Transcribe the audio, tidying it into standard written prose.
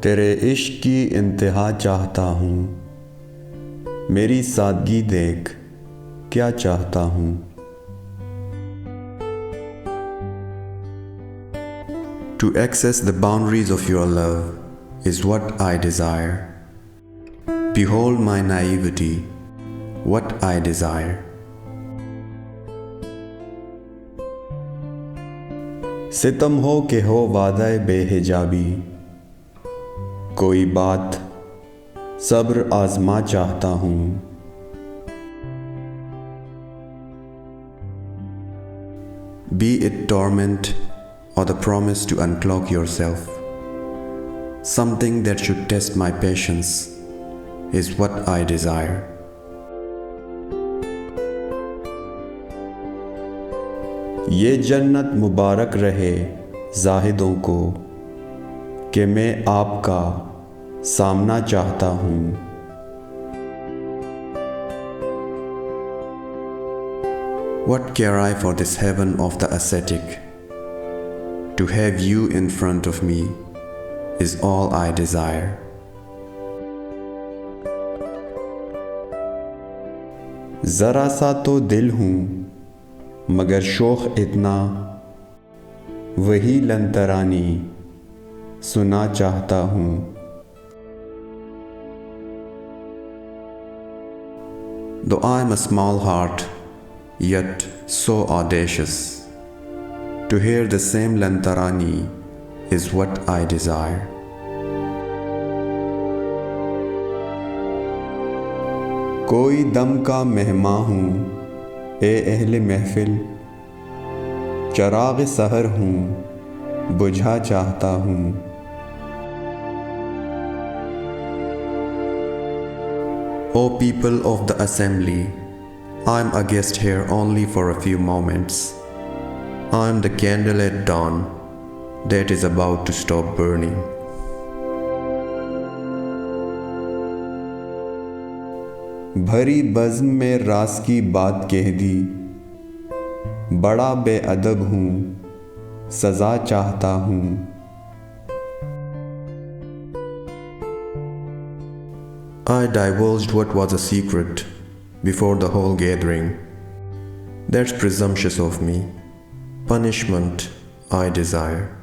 तेरे इश्क की इंतेहा चाहता हूँ, मेरी सादगी देख क्या चाहता हूँ। To access the boundaries of your love is what I desire. Behold my naivety, what I desire. सितम हो कि हो waadah-e-behijaabi, कोई बात sabr-aazmaa चाहता हूँ। Be it torment or the promise to unclog yourself, something that should test my patience is what I desire. ये जन्नत मुबारक रहे zaahidon को कि मैं आपका सामना चाहता हूँ। What care I for this heaven of the ascetic? To have you in front of me is all I desire. जरा सा तो दिल हूँ मगर शोख इतना, वही लंतरानी सुना चाहता हूँ। Though I am a small heart, yet so audacious, to hear the same lantarani is what I desire. कोई दम का मehmaan हूँ ए ahl-e-mehfil, charaagh-e-sahar हूँ बुझा चाहता हूँ। O people of the assembly, I am a guest here only for a few moments. I am the candle at dawn that is about to stop burning. भरी bazm में राज की बात कह दी, बड़ा be-adab हूँ सजा चाहता हूँ। I divulged what was a secret before the whole gathering. That's presumptuous of me. Punishment I desire.